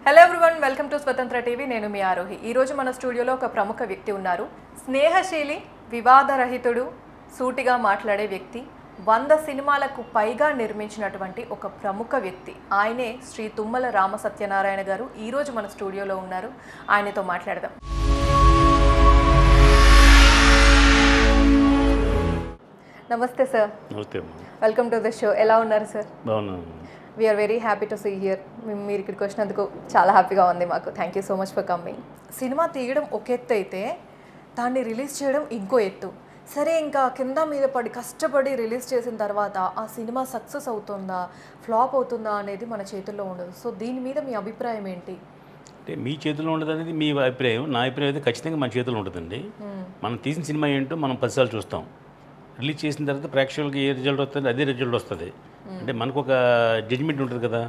Hello everyone, welcome to స్వతంత్ర TV. నేను మీ ఆరోహి. ఈరోజు మన స్టూడియోలో ఒక ప్రముఖ వ్యక్తి ఉన్నారు. స్నేహశీలి, వివాదరహితుడు, సూటిగా మాట్లాడే వ్యక్తి, 100 సినిమాలకు పైగా నిర్మించినటువంటి ఒక ప్రముఖ వ్యక్తి. ఆయనే శ్రీ తుమ్మల రామ సత్యనారాయణ గారు. ఈరోజు మన స్టూడియోలో ఉన్నారు. ఆయనతో మాట్లాడదాం. నమస్తే సార్. నమస్తే. Welcome to the show. ఎలా ఉన్నారు సార్? బాగున్నాను. We are very happy to see here. మీరు ఇక్కడికి వచ్చినందుకు చాలా హ్యాపీగా ఉంది మాకు. Thank you so much for coming. Cinema తీయడం ఒక ఎత్తు అయితే దాన్ని రిలీజ్ చేయడం ఇంకో ఎత్తు. సరే, ఇంకా కింద మీద పడి కష్టపడి రిలీజ్ చేసిన తర్వాత ఆ సినిమా సక్సెస్ అవుతుందా, ఫ్లాప్ అవుతుందా అనేది మన చేతుల్లో ఉండదు. సో దీని మీద మీ అభిప్రాయం ఏంటి? అంటే మీ చేతిలో ఉండదు అనేది మీ అభిప్రాయం. నా అభిప్రాయం అయితే ఖచ్చితంగా మన చేతిలో ఉంటుందండి. మనం తీసిన సినిమా ఏంటో మనం 10 సార్లు చూస్తాం. రిలీజ్ చేసిన తర్వాత ప్రేక్షకులకి ఏ రిజల్ట్ వస్తుంది అదే రిజల్ట్ వస్తుంది. అంటే మనకు ఒక జడ్జిమెంట్ ఉంటుంది కదా.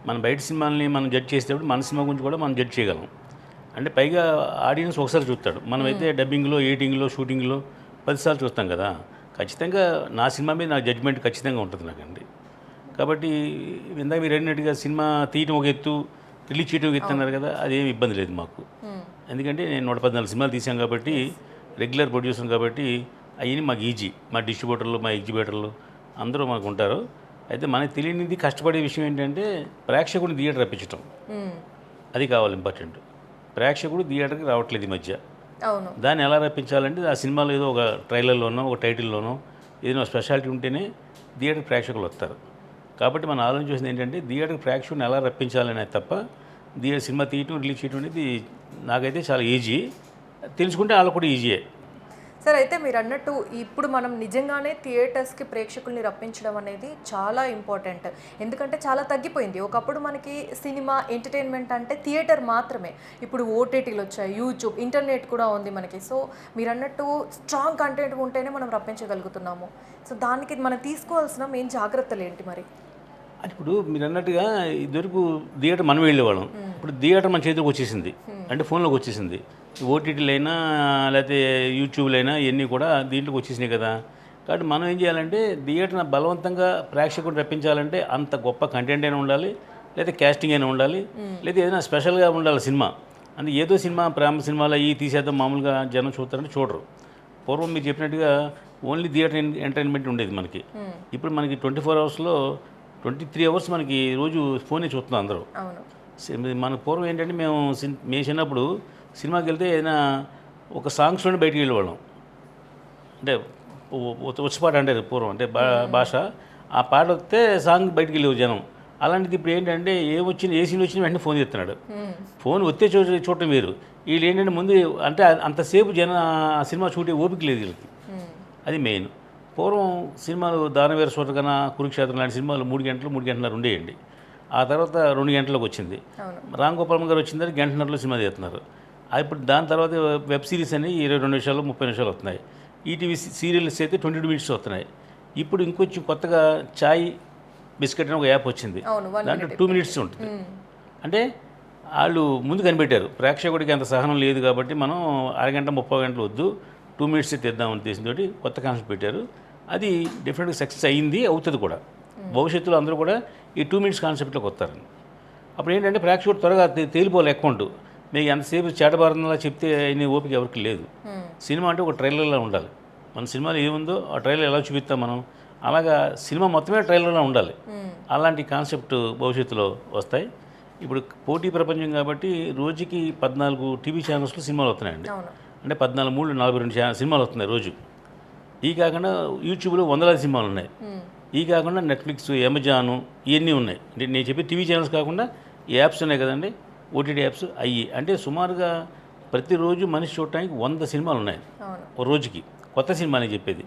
మనం బయట సినిమాలని మనం జడ్జ్ చేసేటప్పుడు మన సినిమా గురించి కూడా మనం జడ్జ్ చేయగలం. అంటే పైగా ఆడియన్స్ ఒకసారి చూస్తాడు. మనమైతే డబ్బింగ్లో, ఎడిటింగ్లో, షూటింగ్లో 10 సార్లు చూస్తాం కదా. ఖచ్చితంగా నా సినిమా మీద నా జడ్జిమెంట్ ఖచ్చితంగా ఉంటుంది నాకండి. కాబట్టి ఇందాక మీరు అడిగినట్టుగా సినిమా తీయటం ఒక ఎత్తు, రిలీజ్ చేయడం ఒక ఎత్తు అన్నారు కదా. అదేమి ఇబ్బంది లేదు మాకు. ఎందుకంటే నేను 114 సినిమాలు తీసాం కాబట్టి, రెగ్యులర్ ప్రొడ్యూసర్ కాబట్టి అవన్నీ మాకు ఈజీ. మా డిస్ట్రిబ్యూటర్లు, మా ఎగ్జిబ్యూటర్లు అందరూ మాకు ఉంటారు. అయితే మనకు తెలియనిది కష్టపడే విషయం ఏంటంటే ప్రేక్షకుడిని థియేటర్ రప్పించడం. అది కావాలి ఇంపార్టెంట్. ప్రేక్షకుడు థియేటర్కి రావట్లేదు ఈ మధ్య. అవును. దాన్ని ఎలా రప్పించాలంటే ఆ సినిమాలో ఏదో ఒక ట్రైలర్లోనో ఒక టైటిల్లోనో ఏదైనా స్పెషాలిటీ ఉంటేనే థియేటర్ ప్రేక్షకులు వస్తారు. కాబట్టి మనం ఆలోచించేసింది ఏంటంటే థియేటర్ ప్రేక్షకుడిని ఎలా రప్పించాలనేది తప్ప థియేటర్ సినిమా తీయటం, రిలీజ్ చేయడం అనేది నాకైతే చాలా ఈజీ. తెలుసుకుంటే వాళ్ళకు కూడా ఈజీయే. సార్, అయితే మీరు అన్నట్టు ఇప్పుడు మనం నిజంగానే థియేటర్స్కి ప్రేక్షకుల్ని రప్పించడం అనేది చాలా ఇంపార్టెంట్. ఎందుకంటే చాలా తగ్గిపోయింది. ఒకప్పుడు మనకి సినిమా ఎంటర్టైన్మెంట్ అంటే థియేటర్ మాత్రమే. ఇప్పుడు ఓటీటీలు వచ్చాయి, యూట్యూబ్, ఇంటర్నెట్ కూడా ఉంది మనకి. సో మీరు అన్నట్టు స్ట్రాంగ్ కంటెంట్ ఉంటేనే మనం రప్పించగలుగుతున్నాము. సో దానికి మనం తీసుకోవాల్సిన మెయిన్ జాగ్రత్తలు ఏంటి మరి? అది ఇప్పుడు మీరు అన్నట్టుగా ఇదివరకు థియేటర్ మనం వెళ్ళేవాళ్ళం. ఇప్పుడు థియేటర్ మన చేతికి వచ్చేసింది. అంటే ఫోన్లోకి వచ్చేసింది. ఓటీటీలైనా లేకపోతే యూట్యూబ్లైనా ఇవన్నీ కూడా దీంట్లోకి వచ్చేసినాయి కదా. కాబట్టి మనం ఏం చేయాలంటే థియేటర్ని బలవంతంగా ప్రేక్షకుడు రప్పించాలంటే అంత గొప్ప కంటెంట్ అయినా ఉండాలి, లేదా క్యాస్టింగ్ అయినా ఉండాలి, లేదా ఏదైనా స్పెషల్గా ఉండాలి సినిమా. అంటే ఏదో సినిమా ప్రేమ సినిమాలు అవి తీసేద్దాం మామూలుగా జనం చూస్తారంటే చూడరు. పూర్వం మీరు చెప్పినట్టుగా ఓన్లీ థియేటర్ ఎంటర్టైన్మెంట్ ఉండేది మనకి. ఇప్పుడు మనకి 24 అవర్స్లో 23 అవర్స్ మనకి రోజు ఫోనే చూస్తున్నాం అందరూ. మన పూర్వం ఏంటంటే మేము చిన్నప్పుడు సినిమాకి వెళ్తే ఏదైనా ఒక సాంగ్స్లోనే బయటికి వెళ్ళేవాళ్ళం. అంటే వచ్చపాట అంటే పూర్వం అంటే భాష, ఆ పాట వస్తే సాంగ్ బయటికి వెళ్ళేవారు జనం. అలాంటిది ఇప్పుడు ఏంటంటే ఏ సీన్ వచ్చినా వెంటనే ఫోన్ చేస్తున్నాడు. ఫోన్ వస్తే చూడటం వేరు. వీళ్ళు ఏంటంటే ముందు అంటే అంతసేపు సినిమా చూడే ఓపిక లేదు వీళ్ళకి. అది మెయిన్. పూర్వం సినిమాలు దానవీర సూరకర్ణ, కురుక్షేత్రం లాంటి సినిమాలు 3 గంటలు 3 గంటలన్నర ఉండేయండి. ఆ తర్వాత 2 గంటలకు వచ్చింది. రామ్ గోపాల్ గారు వచ్చిన తర్వాత 1 గంటన్నరలో సినిమా తీస్తున్నారు. ఇప్పుడు దాని తర్వాత వెబ్ సిరీస్ అనేవి 22 నిమిషాలు 30 నిమిషాలు వస్తున్నాయి. ఈటీవీ సీరియల్స్ అయితే 22 మినిట్స్ వస్తున్నాయి. ఇప్పుడు ఇంకొంచెం కొత్తగా చాయ్ బిస్కెట్ అని ఒక యాప్ వచ్చింది. దాంట్లో 2 మినిట్స్ ఉంటుంది. అంటే వాళ్ళు ముందు కనిపెట్టారు ప్రేక్షకుడికి అంత సహనం లేదు కాబట్టి మనం అరగంట 30 గంటలు వద్దు, 2 మినిట్స్ తెద్దామని ఉద్దేశంతో కొత్త కాన్సెప్ట్ పెట్టారు. అది డెఫినెట్గా సక్సెస్ అయ్యింది, అవుతుంది కూడా. భవిష్యత్తులో అందరూ కూడా ఈ 2 మినిట్స్ కాన్సెప్ట్లోకి వస్తారు. అప్పుడు ఏంటంటే ప్రేక్షకుడు త్వరగా తేలిపోవాలి అకౌంట్. మీకు ఎంతసేపు చేటబారంలా చెప్తే అయిన ఓపిక ఎవరికి లేదు. సినిమా అంటే ఒక ట్రైలర్లా ఉండాలి. మన సినిమాలో ఏముందో ఆ ట్రైలర్ ఎలా చూపిస్తాం మనం, అలాగా సినిమా మొత్తమే ట్రైలర్లా ఉండాలి. అలాంటి కాన్సెప్ట్ భవిష్యత్తులో వస్తాయి. ఇప్పుడు పోటీ ప్రపంచం కాబట్టి రోజుకి 14 టీవీ ఛానల్స్లో సినిమాలు వస్తున్నాయండి. అంటే 14 3 42 సినిమాలు వస్తున్నాయి రోజు. ఈ కాకుండా యూట్యూబ్లో వందలాది సినిమాలు ఉన్నాయి. ఈ కాకుండా నెట్ఫ్లిక్స్, అమెజాను ఇవన్నీ ఉన్నాయి. అంటే నేను చెప్పి టీవీ ఛానల్స్ కాకుండా యాప్స్ ఉన్నాయి కదండి, ఓటీటీ యాప్స్. అయ్యి అంటే సుమారుగా ప్రతిరోజు మనిషి చూడటానికి 100 సినిమాలు ఉన్నాయి ఒక రోజుకి. కొత్త సినిమా అని చెప్పేది.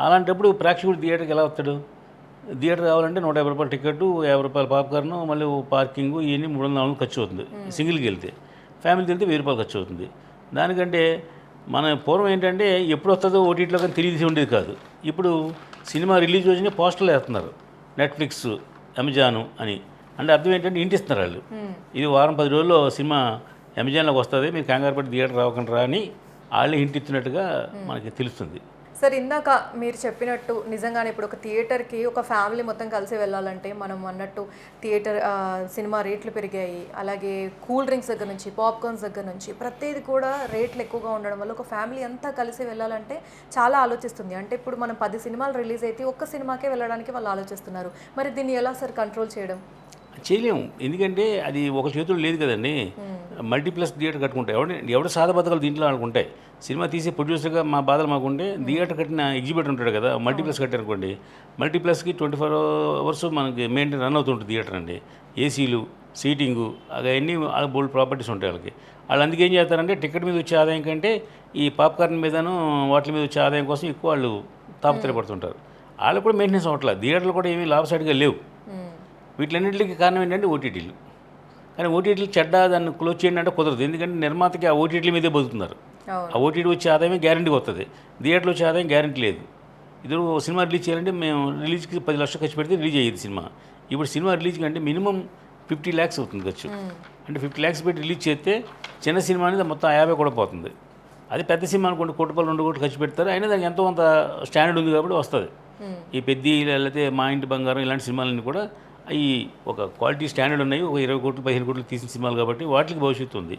అలాంటప్పుడు ప్రేక్షకుడు థియేటర్కి ఎలా వస్తాడు? థియేటర్ కావాలంటే 150 రూపాయలు టికెట్, 50 రూపాయలు పాప్కార్న్, మళ్ళీ పార్కింగ్ ఇవన్నీ 300 ఖర్చు అవుతుంది. సింగిల్కి వెళ్తే. ఫ్యామిలీకి వెళ్తే 1000 రూపాయలు ఖర్చు అవుతుంది. దానికంటే మన పూర్వం ఏంటంటే ఎప్పుడు వస్తుందో ఓటీటీలో కానీ తెలియసి ఉండేది కాదు. ఇప్పుడు సినిమా రిలీజ్ వచ్చినా పోస్టర్లు వేస్తున్నారు, నెట్ఫ్లిక్స్, అమెజాను అని. అంటే అర్థం ఏంటంటే ఇంటిస్తున్నారు వాళ్ళు. ఇది వారం 10 రోజుల్లో సినిమా అమెజాన్లోకి వస్తుంది, మీరు కంగారు పడి థియేటర్ రావకుండా అని వాళ్ళే ఇంటిస్తున్నట్టుగా మనకి తెలుస్తుంది. సార్ ఇందాక మీరు చెప్పినట్టు నిజంగానే ఇప్పుడు ఒక థియేటర్కి ఒక ఫ్యామిలీ మొత్తం కలిసి వెళ్ళాలంటే మనం అన్నట్టు సినిమా రేట్లు పెరిగాయి, అలాగే కూల్ డ్రింక్స్ దగ్గర నుంచి పాప్కార్న్స్ దగ్గర నుంచి ప్రతిదీ కూడా రేట్లు ఎక్కువగా ఉండడం వల్ల ఒక ఫ్యామిలీ అంతా కలిసి వెళ్ళాలంటే చాలా ఆలోచిస్తుంది. అంటే ఇప్పుడు మనం 10 సినిమాలు రిలీజ్ అయితే ఒక్క సినిమాకే వెళ్ళడానికి వాళ్ళు ఆలోచిస్తున్నారు. మరి దీన్ని ఎలా సార్ కంట్రోల్ చేయడం? చేయలేము, ఎందుకంటే అది ఒక చేతుల్లో లేదు కదండి. మల్టీప్లెక్స్ థియేటర్ కట్టుకుంటే ఎవడ సాధబద్ధకాలు దీంట్లో అనుకుంటాయి. సినిమా తీసే ప్రొడ్యూసర్గా మా బాధలు మాకుంటే థియేటర్ కట్టిన ఎగ్జిబిటర్ ఉంటాడు కదా, మల్టీప్లెక్స్ కట్టారనుకోండి, మల్టీప్లెక్స్కి 24 అవర్స్ మనకి మెయింటైన్ రన్ అవుతుంటుంది థియేటర్ అండి. ఏసీలు, సీటింగు, అవన్నీ బోల్డ్ ప్రాపర్టీస్ ఉంటాయి వాళ్ళకి. వాళ్ళు అందుకే ఏం చేస్తారంటే టికెట్ మీద వచ్చే ఆదాయం కంటే ఈ పాప్కార్న్ మీదను వాటి మీద వచ్చే ఆదాయం కోసం ఎక్కువ వాళ్ళు తాపత్రయపడుతుంటారు. వాళ్ళు కూడా మెయింటెనెన్స్ అవ్వట్లేదు, థియేటర్లు కూడా ఏమీ లాభసాటిగా లేవు. వీటిలన్నింటికి కారణం ఏంటంటే ఓటీటీలు. కానీ ఓటీటీలు చెడ్డ, దాన్ని క్లోజ్ చేయండి అంటే కుదరదు, ఎందుకంటే నిర్మాతకి ఆ ఓటీటీల మీదే బతుకుతున్నారు. ఆ ఓటీటీ వచ్చే ఆదాయమే గ్యారంటీగా వస్తుంది, థియేటర్లో వచ్చే ఆదాయం గ్యారంటీ లేదు. ఇద్దరు సినిమా రిలీజ్ చేయాలంటే మేము రిలీజ్కి 10 లక్షలు ఖర్చు పెడితే రిలీజ్ అయ్యేది సినిమా. ఇప్పుడు సినిమా రిలీజ్కి అంటే మినిమం 50 lakhs అవుతుంది ఖర్చు. అంటే 50 lakhs పెట్టి రిలీజ్ చేస్తే చిన్న సినిమా అనేది మొత్తం 50 కూడా పోతుంది. అది పెద్ద సినిమా అనుకోండి, 1 కోటి రూపాయలు 2 కోట్లు ఖర్చు పెడతారు, అయినా దానికి ఎంతో కొంత స్టాండర్డ్ ఉంది కాబట్టి వస్తుంది. ఈ పెద్ద లేకపోతే మా ఇంటి బంగారం ఇలాంటి సినిమాలన్నీ కూడా అవి ఒక క్వాలిటీ స్టాండర్డ్ ఉన్నాయి, ఒక 20 కోట్లు 15 కోట్లు తీసిన సినిమాలు కాబట్టి వాటికి భవిష్యత్తు ఉంది.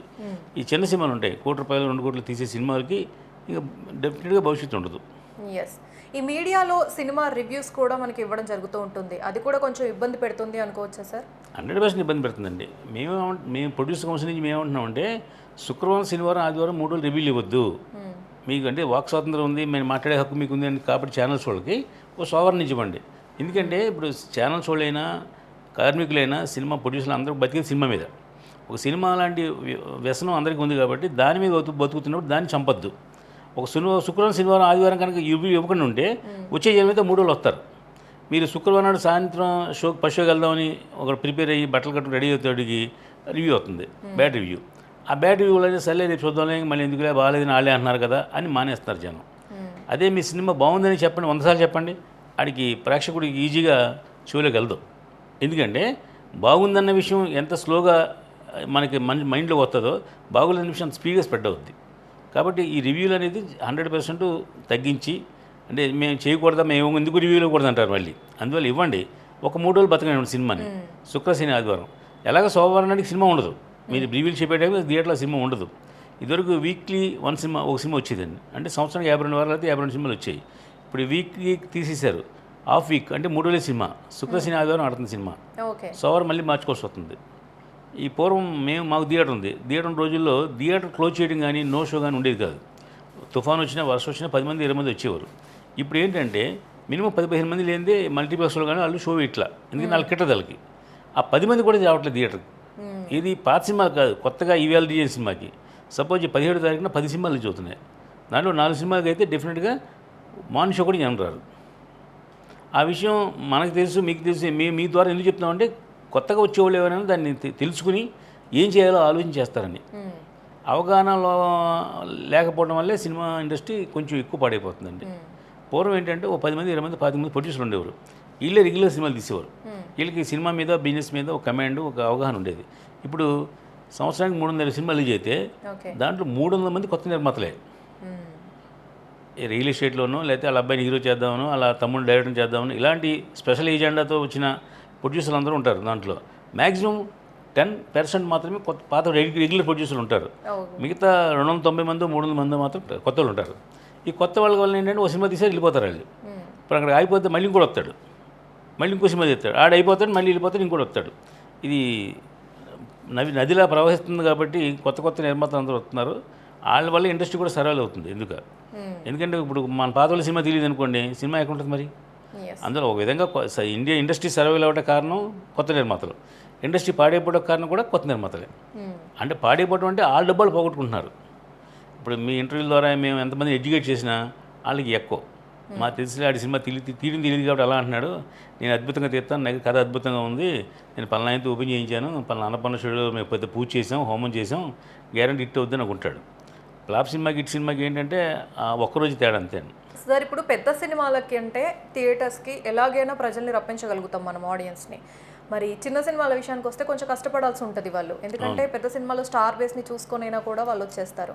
ఈ చిన్న సినిమాలు ఉంటాయి, 1 కోటి రూపాయలు 2 కోట్లు తీసే సినిమాలకి ఇక డెఫినెట్గా భవిష్యత్తు ఉండదు. ఎస్, ఈ మీడియాలో సినిమా రివ్యూస్ కూడా మనకి ఇవ్వడం జరుగుతూ ఉంటుంది, అది కూడా కొంచెం ఇబ్బంది పెడుతుంది అనుకోవచ్చా సార్? 100% ఇబ్బంది పెడుతుందండి. మేము ప్రొడ్యూసర్ కౌన్సిల్ నుంచి మేము ఏమంటున్నామంటే శుక్రవారం, శనివారం, ఆదివారం 3 రోజులు రివ్యూలు ఇవ్వద్దు. మీకు అంటే వాక్ స్వాతంత్రం ఉంది, మేము మాట్లాడే హక్కు మీకు ఉంది అని కాబట్టి ఛానల్స్ వాళ్ళకి ఒక సోమవారం నుంచి ఇవ్వండి. ఎందుకంటే ఇప్పుడు ఛానల్స్ వాళ్ళైనా కార్మికులైనా సినిమా ప్రొడ్యూసర్లు అందరూ బతికేది సినిమా మీద. ఒక సినిమా లాంటి వ్యసనం అందరికీ ఉంది కాబట్టి దాని మీద బతుకుతున్నప్పుడు దాన్ని చంపొద్దు. ఒక శుక్రవారం, శనివారం, ఆదివారం కనుక ఇవ్వకుండా ఉంటే వచ్చే జనం అయితే 3 రోజులు వస్తారు. మీరు శుక్రవారం నాడు సాయంత్రం ఫస్ట్ షోకి వెళ్దామని ఒకరు ప్రిపేర్ అయ్యి బట్టలు కట్టుకుని రెడీ అవుతాడికి రివ్యూ అవుతుంది, బ్యాడ్ రివ్యూ. ఆ బ్యాడ్ రివ్యూలు అయితే సర్లే రేపు చూద్దాం, మళ్ళీ ఎందుకులే బాగాలేదని వాళ్ళే అంటున్నారు కదా అని మానేస్తున్నారు జనం. అదే మీ సినిమా బాగుందని చెప్పండి, 100 సార్లు చెప్పండి, ఆడికి ప్రేక్షకుడికి ఈజీగా షోలోకి వెళ్దాం. ఎందుకంటే బాగుందన్న విషయం ఎంత స్లోగా మనకి మైండ్లో వస్తుందో బాగులేని విషయం స్పీడ్గా స్ప్రెడ్ అవుద్ది. కాబట్టి ఈ రివ్యూలు అనేది 100% తగ్గించి, అంటే మేము చేయకూడదా, మేము ఎందుకు రివ్యూలు ఇవ్వకూడదు అంటారు మళ్ళీ. అందువల్ల ఇవ్వండి, ఒక 3 రోజులు బతకండి సినిమాని. శుక్ర, శని, ఆదివారం ఎలాగ సోమవారం నాటికి సినిమా ఉండదు, మీరు రివ్యూలు చెప్పేటప్పుడు థియేటర్లో సినిమా ఉండదు. ఇదివరకు వీక్లీ ఒక సినిమా వచ్చేదండి, అంటే సంవత్సరానికి 52 వారాలు అయితే 52 సినిమాలు వచ్చాయి. ఇప్పుడు వీక్లీ తీసేశారు, హాఫ్ వీక్ అంటే 3 రోజుల సినిమా, శుక్ర, శని, ఆదివారం ఆడుతుంది సినిమా, సోమవారం మళ్ళీ మార్చుకోవాల్సి వస్తుంది. ఈ పూర్వం మాకు థియేటర్ ఉంది, థియేటర్ రోజుల్లో థియేటర్ క్లోజ్ చేయడం కానీ నో షో కానీ ఉండేది కాదు. తుఫాన్ వచ్చినా, వర్షం వచ్చినా 10 మంది 20 మంది వచ్చేవారు. ఇప్పుడు ఏంటంటే మినిమం 10-15 మంది లేనిదే మల్టీప్లెక్స్లో కానీ వాళ్ళు షో ఇట్లా, ఎందుకంటే 4 కిట్టదలకి ఆ 10 మంది కూడా రావట్లేదు థియేటర్కి. ఇది పాత సినిమాలు కాదు, కొత్తగా ఈవేళ రిలీజ్ సినిమాకి సపోజ్ 17వ తారీఖున 10 సినిమాలు రిలీజ్ అవుతున్నాయి. దాంట్లో 4 సినిమాలకి అయితే డెఫినెట్గా మార్నింగ్ షో కూడా జనం రారు. ఆ విషయం మనకు తెలుసు, మీకు తెలుసు. మీ ద్వారా ఎందుకు చెప్తున్నామంటే కొత్తగా వచ్చేవాళ్ళు ఎవరైనా దాన్ని తెలుసుకుని ఏం చేయాలో ఆలోచన చేస్తారని. అవగాహనలో లేకపోవడం వల్లే సినిమా ఇండస్ట్రీ కొంచెం ఎక్కువ పాడైపోతుందండి. పూర్వం ఏంటంటే ఓ 10 మంది 20 మంది 25 మంది ప్రొడ్యూసర్లు ఉండేవారు, వీళ్ళే రెగ్యులర్ సినిమాలు తీసేవారు. వీళ్ళకి సినిమా మీద, బిజినెస్ మీద ఒక కమాండ్, ఒక అవగాహన ఉండేది. ఇప్పుడు సంవత్సరానికి 300 సినిమాలు రిలీజ్ అయితే దాంట్లో 300 మంది కొత్త నిర్మాతలే. రియల్ ఎస్టేట్లోనో లేకపోతే వాళ్ళ అబ్బాయిని హీరో చేద్దామనో, అలా తమ్ముడు డైరెక్టర్ చేద్దామని ఇలాంటి స్పెషల్ ఏజెండాతో వచ్చిన ప్రొడ్యూసర్లు అందరూ ఉంటారు. దాంట్లో మ్యాక్సిమం 10% మాత్రమే పాత రెగ్యులర్ ప్రొడ్యూసర్లు ఉంటారు. మిగతా 290 మంది 300 మంది మాత్రం కొత్త వాళ్ళు ఉంటారు. ఈ కొత్త వాళ్ళ వల్ల ఏంటంటే ఒక సినిమా తీసి వెళ్ళిపోతారు వాళ్ళు. ఇప్పుడు అక్కడ అయిపోతే మళ్ళీ ఇంకోటి వస్తాడు, మళ్ళీ ఇంకో సినిమా తీస్తాడు, ఆడ అయిపోతాడు, మళ్ళీ వెళ్ళిపోతాడు, ఇంకోటి వస్తాడు. ఇది నదిలా ప్రవహిస్తుంది కాబట్టి కొత్త నిర్మాతలు అందరూ వస్తున్నారు. వాళ్ళ వల్ల ఇండస్ట్రీ కూడా సర్వైవ్ అవుతుంది. ఎందుకంటే ఇప్పుడు మన పాత వాళ్ళ సినిమా తెలియదు అనుకోండి, సినిమా ఎక్కడ ఉంటుంది మరి? అందులో ఒక విధంగా ఇండస్ట్రీ సర్వైవ్ అవ్వడం కారణం కొత్త నిర్మాతలు, ఇండస్ట్రీ పాడైపోవడం కారణం కూడా కొత్త నిర్మాతలే. అంటే పాడైపోవడం అంటే వాళ్ళ డబ్బాలు పోగొట్టుకుంటున్నారు. ఇప్పుడు మీ ఇంటర్వ్యూల ద్వారా మేము ఎంతమంది ఎడ్యుకేట్ చేసినా వాళ్ళకి ఎక్కువ మా తెలిసి ఆడి సినిమా తీయడం తెలియదు కాబట్టి అలా అంటున్నాడు. నేను అద్భుతంగా తీస్తాను, నాకు కథ అద్భుతంగా ఉంది, నేను పలానాయంతో ఓపెన్ చేయించాను, పలానా అన్నపన్న షోలో మేము పెద్ద పూజ చేసాం, హోమం చేసాం, గ్యారంటీ హిట్ అవుద్దని అనుకుంటాడు. ఫ్లాప్ సినిమాకి హిట్ సినిమాకి ఏంటంటే ఒక్కరోజు తేడా అంతే. సార్ ఇప్పుడు పెద్ద సినిమాలకి అంటే థియేటర్స్కి ఎలాగైనా ప్రజల్ని రప్పించగలుగుతాం మనం ఆడియన్స్ని. మరి చిన్న సినిమాల విషయానికి వస్తే కొంచెం కష్టపడాల్సి ఉంటుంది వాళ్ళు, ఎందుకంటే పెద్ద సినిమాలో స్టార్ బేస్ని చూసుకొనైనా కూడా వాళ్ళు వచ్చేస్తారు.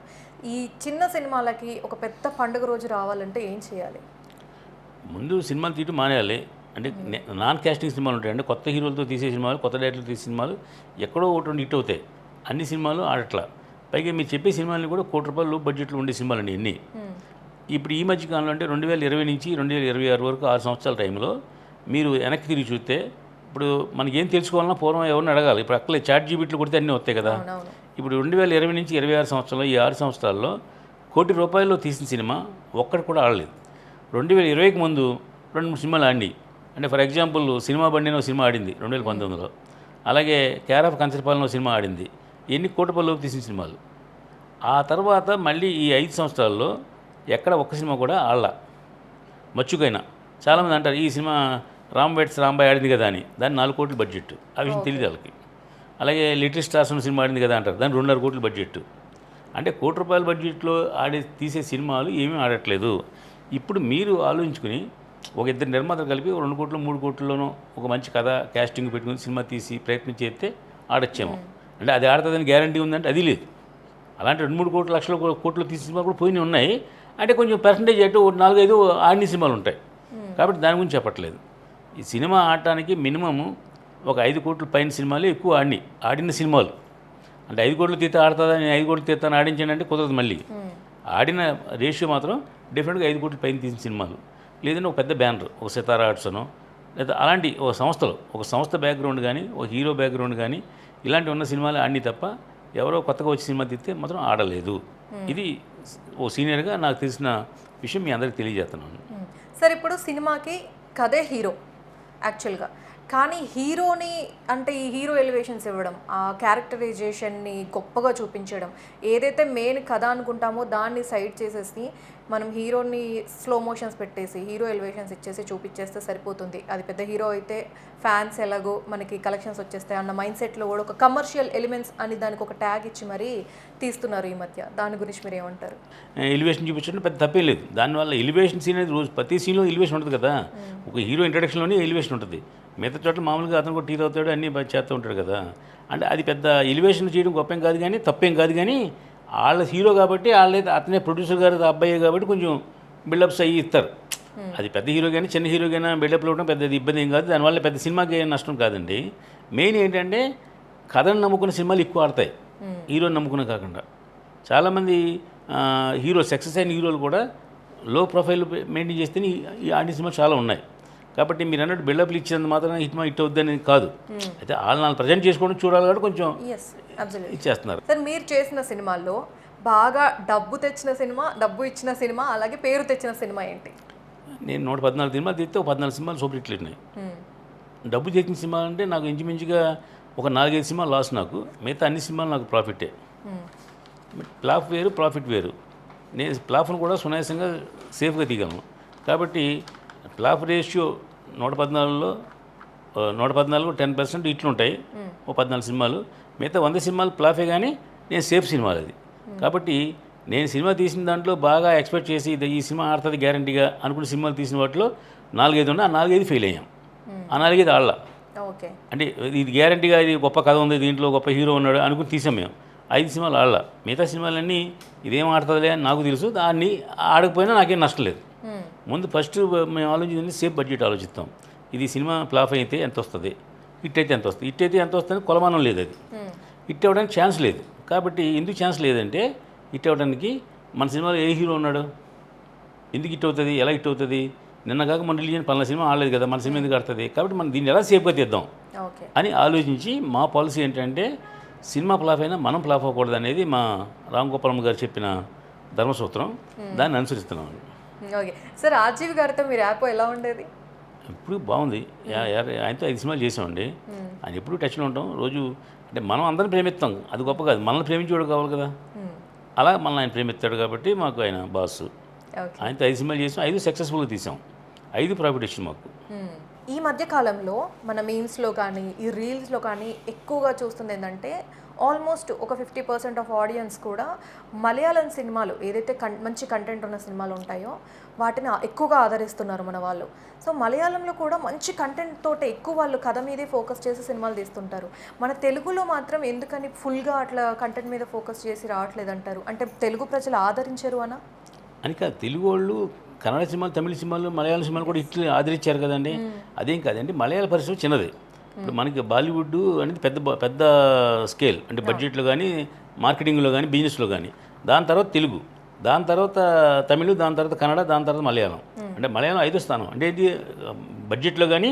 ఈ చిన్న సినిమాలకి ఒక పెద్ద పండుగ రోజు రావాలంటే ఏం చేయాలి? ముందు సినిమాలు తీయటం మానేయాలి. అంటే నాన్ కాస్టింగ్ సినిమాలు ఉంటాయి, అంటే కొత్త హీరోలతో తీసే సినిమాలు, కొత్త డైరెక్టర్లు తీసే సినిమాలు ఎక్కడో ఒకటి రెండు హిట్ అవుతాయి. అన్ని సినిమాలు ఆడట్లా. పైగా మీరు చెప్పే సినిమాలని కూడా ₹1,00,00,000 బడ్జెట్లో ఉండే సినిమాలండి ఎన్ని. ఇప్పుడు ఈ మధ్య కాలంలో అంటే 2020 నుంచి 2026 వరకు 6 సంవత్సరాల టైంలో మీరు వెనక్కి తిరిగి చూస్తే, ఇప్పుడు మనకేం తెలుసుకోవాలన్నా పూర్వం ఎవరిని అడగాలి. ఇప్పుడు అక్కలే చాట్ జీబీట్లు కొడితే అన్నీ వస్తాయి కదా. ఇప్పుడు 2020 నుంచి 26 సంవత్సరంలో ఈ 6 సంవత్సరాల్లో ₹1,00,00,000 తీసిన సినిమా ఒక్కటి కూడా ఆడలేదు. 2020కి ముందు 2-3 సినిమాలు ఆడి, అంటే ఫర్ ఎగ్జాంపుల్ సినిమా బండి అనే సినిమా ఆడింది 2019లో, అలాగే కేర్ ఆఫ్ కంచరపాలెం సినిమా ఆడింది. ఎన్ని ₹1,00,00,000 తీసిన సినిమాలు. ఆ తర్వాత మళ్ళీ ఈ 5 సంవత్సరాల్లో ఎక్కడ ఒక్క సినిమా కూడా ఆడలా. మచ్చుకైనా చాలామంది అంటారు ఈ సినిమా రాంబాయ్ ఆడింది కదా అని, దాన్ని 4 కోట్ల బడ్జెట్. ఆ విషయం తెలియదు వాళ్ళకి. అలాగే లిటిల్ స్టార్స్ ఉన్న సినిమా ఆడింది కదా అంటారు, దాన్ని 2.5 కోట్ల బడ్జెట్. అంటే ₹1,00,00,000 బడ్జెట్లో తీసే సినిమాలు ఏమీ ఆడట్లేదు. ఇప్పుడు మీరు ఆలోచించుకుని ఒక ఇద్దరు నిర్మాతలు కలిపి 2 కోట్లు 3 కోట్లలోనూ ఒక మంచి కథ క్యాస్టింగ్ పెట్టుకుని సినిమా తీసి ప్రయత్నం చేస్తే ఆడొచ్చేమో. అంటే అది ఆడుతుందని గ్యారంటీ ఉందంటే అది లేదు. అలాంటి 2-3 లక్షల కోట్లు తీసిన సినిమాలు కూడా పోయినాయి ఉన్నాయి. అంటే కొంచెం పర్సంటేజ్ అటు 4-5 ఆడిన సినిమాలు ఉంటాయి. కాబట్టి దాని గురించి చెప్పట్లేదు. ఈ సినిమా ఆడటానికి మినిమము ఒక 5 కోట్ల పైన సినిమాలు ఎక్కువ ఆడిన సినిమాలు. అంటే 5 కోట్లు తీత ఆడుతుందని 5 కోట్లు తీతాను ఆడించండి అంటే కుదరదు. మళ్ళీ ఆడిన రేషియో మాత్రం డెఫినెట్గా 5 కోట్ల పైన తీసిన సినిమాలు. లేదంటే ఒక పెద్ద బ్యానర్, ఒక సితారా ఆర్ట్సనో లేదా అలాంటి ఒక సంస్థ బ్యాక్గ్రౌండ్ కానీ, ఒక హీరో బ్యాక్గ్రౌండ్ కానీ ఇలాంటి ఉన్న సినిమాలు ఆడిని తప్ప ఎవరో కొత్తగా వచ్చి సినిమా తీస్తే మాత్రం ఆడలేదు. ఇది ఓ సీనియర్గా నాకు తెలిసిన విషయం మీ అందరికీ తెలియజేస్తున్నాను. సార్, ఇప్పుడు సినిమాకి కథే హీరో యాక్చువల్గా, కానీ హీరోని అంటే ఈ హీరో ఎలివేషన్స్ ఇవ్వడం, ఆ క్యారెక్టరైజేషన్ని గొప్పగా చూపించడం, ఏదైతే మెయిన్ కథ అనుకుంటామో దాన్ని సైడ్ చేసేసి మనం హీరోని స్లో మోషన్స్ పెట్టేసి హీరో ఎలివేషన్స్ ఇచ్చేసి చూపించేస్తే సరిపోతుంది. అది పెద్ద హీరో అయితే ఫ్యాన్స్ ఎలాగో మనకి కలెక్షన్స్ వచ్చేస్తాయి అన్న మైండ్ సెట్లో కూడా ఒక కమర్షియల్ ఎలిమెంట్స్ అని దానికి ఒక ట్యాగ్ ఇచ్చి మరీ తీస్తున్నారు ఈ మధ్య. దాని గురించి మీరు ఏమంటారు? ఎలివేషన్ చూపించడం పెద్ద తప్పే లేదు. దానివల్ల ఎలివేషన్ సీన్ అనేది రోజు ప్రతి సీన్లో ఎలివేషన్ ఉంటుంది కదా. ఒక హీరో ఇంట్రడక్షన్లోనే ఎలివేషన్ ఉంటుంది. మిగతా చోట్ల మామూలుగా అతను కూడా టీ అవుతాడు, అన్నీ చేస్తూ ఉంటాడు కదా. అంటే అది పెద్ద ఎలివేషన్ చేయడం గొప్పేం కాదు కానీ తప్పేం కాదు. కానీ వాళ్ళ హీరో కాబట్టి వాళ్ళైతే అతనే ప్రొడ్యూసర్ గారు అబ్బాయి కాబట్టి కొంచెం బిల్డప్స్ అయ్యి ఇస్తారు. అది పెద్ద హీరో కానీ చిన్న హీరో కానీ బిల్డప్లు ఇవ్వడం పెద్ద ఇబ్బంది ఏం కాదు. దానివల్ల పెద్ద సినిమాకి ఏం నష్టం కాదండి. మెయిన్ ఏంటంటే కథను నమ్ముకున్న సినిమాలు ఎక్కువ ఆడతాయి, హీరోని నమ్ముకునే కాకుండా. చాలామంది హీరో సక్సెస్ అయిన హీరోలు కూడా లో ప్రొఫైల్ మెయింటైన్ చేస్తే ఈ ఆడిన సినిమాలు చాలా ఉన్నాయి. కాబట్టి మీరు అన్నట్టు బిల్డప్లు ఇచ్చేందుకు మాత్రం హిట్ అవుద్దని కాదు. అయితే వాళ్ళు ప్రజెంట్ చేసుకోవడం చూడాలి కాబట్టి కొంచెం ఇచ్చేస్తున్నారు. సార్, మీరు చేసిన సినిమాల్లో బాగా డబ్బు ఇచ్చిన సినిమా అలాగే పేరు తెచ్చిన సినిమా ఏంటి? నేను 114 సినిమాలు తీస్తే ఒక 14 సినిమాలు సూపర్ హిట్లు ఉన్నాయి. డబ్బు తెచ్చిన సినిమా అంటే నాకు ఇంచుమించుగా ఒక 4-5 సినిమాలు లాస్. నాకు మిగతా అన్ని సినిమాలు నాకు ప్రాఫిటే. ఫ్లాప్ వేరు, ప్రాఫిట్ వేరు. నేను ఫ్లాప్ను కూడా సునాయాసంగా సేఫ్గా తీయగలను. కాబట్టి ఫ్లాప్ రేషియో 114లో 10% ఇట్లు ఉంటాయి, ఓ 14 సినిమాలు. మిగతా 100 సినిమాలు ఫ్లాపే, కానీ నేను సేఫ్ సినిమాలు అది. కాబట్టి నేను సినిమా తీసిన దాంట్లో బాగా ఎక్స్పెక్ట్ చేసి ఈ సినిమా ఆడుతుంది గ్యారంటీగా అనుకున్న సినిమాలు తీసిన వాటిలో 4-5 ఉన్నాయి. ఆ 4-5 ఫెయిల్ అయ్యాం. ఆ 4-5 ఆడలా. అంటే ఇది గ్యారంటీగా ఇది గొప్ప కథ ఉంది, దీంట్లో గొప్ప హీరో ఉన్నాడు అనుకుని తీసాం మేము. 5 సినిమాలు ఆడలా. మిగతా సినిమాలన్నీ ఇదేం ఆడుతుందిలే అని నాకు తెలుసు. దాన్ని ఆడకపోయినా నాకేం నష్టం లేదు. ముందు ఫస్ట్ మేము ఆలోచించింది సేఫ్ బడ్జెట్ ఆలోచిస్తాం. ఇది సినిమా ఫ్లాప్ అయితే ఎంత వస్తుంది, హిట్ అయితే ఎంత వస్తుంది, హిట్ అయితే ఎంత వస్తుంది కొలమానం లేదు. అది హిట్ అవ్వడానికి ఛాన్స్ లేదు. కాబట్టి ఎందుకు ఛాన్స్ లేదంటే హిట్ అవ్వడానికి మన సినిమాలో ఏ హీరో ఉన్నాడు, ఎందుకు హిట్ అవుతుంది, ఎలా హిట్ అవుతుంది, నిన్న కాక మన రిలీజన్ పలానా సినిమా ఆడలేదు కదా, మన సినిమా ఎందుకు ఆడుతుంది, కాబట్టి మనం దీన్ని ఎలా సేఫ్గా తీద్దాం అని ఆలోచించి మా పాలసీ ఏంటంటే సినిమా ఫ్లాప్ అయినా మనం ఫ్లాప్ అవ్వకూడదు అనేది మా రామ్ గోపాలమ్మ గారు చెప్పిన ధర్మసూత్రం. దాన్ని అనుసరిస్తున్నాం. ఓకే సార్, రాజీవ్ గారితో మీరు యాప్ ఎలా ఉండేది? ఇప్పుడు బాగుంది. ఆయనతో 5 సినిమాలు చేసామండి. ఆయన ఎప్పుడు టచ్లో ఉంటాం రోజు. అంటే మనం అందరం ప్రేమిస్తాం, అది గొప్ప కాదు, మనల్ని ప్రేమించేవాడు కావాలి కదా. అలా మనల్ని ఆయన ప్రేమిస్తాడు కాబట్టి మాకు ఆయన బాస్. ఆయనతో 5 సినిమాలు చేసాం, 5 సక్సెస్ఫుల్గా తీసాం, 5 ప్రాఫిట్ వచ్చింది మాకు. ఈ మధ్య కాలంలో మన మీమ్స్లో కానీ ఈ రీల్స్లో కానీ ఎక్కువగా చూస్తుంది ఏంటంటే ఆల్మోస్ట్ ఒక 50% ఆఫ్ ఆడియన్స్ కూడా మలయాళం సినిమాలు ఏదైతే మంచి కంటెంట్ ఉన్న సినిమాలు ఉంటాయో వాటిని ఎక్కువగా ఆదరిస్తున్నారు మన వాళ్ళు. సో మలయాళంలో కూడా మంచి కంటెంట్ తోటి ఎక్కువ వాళ్ళు కథ మీదే ఫోకస్ చేసి సినిమాలు తీస్తుంటారు. మన తెలుగులో మాత్రం ఎందుకని ఫుల్గా అట్లా కంటెంట్ మీద ఫోకస్ చేసి రావట్లేదంటారు? అంటే తెలుగు ప్రజలు ఆదరించరు అనా? అని కాదు, తెలుగు వాళ్ళు కన్నడ సినిమాలు, తమిళ సినిమాలు, మలయాళం సినిమాలు కూడా ఇట్లా ఆదరించారు కదండి. అదేం కాదండి, మలయాళ పరిశ్రమ చిన్నది. ఇప్పుడు మనకి బాలీవుడ్ అనేది పెద్ద పెద్ద స్కేల్, అంటే బడ్జెట్లో కానీ, మార్కెటింగ్లో కానీ, బిజినెస్లో కానీ. దాని తర్వాత తెలుగు, దాని తర్వాత తమిళ్, దాని తర్వాత కన్నడ, దాని తర్వాత మలయాళం. అంటే మలయాళం 5వ స్థానం. అంటే ఇది బడ్జెట్లో కానీ,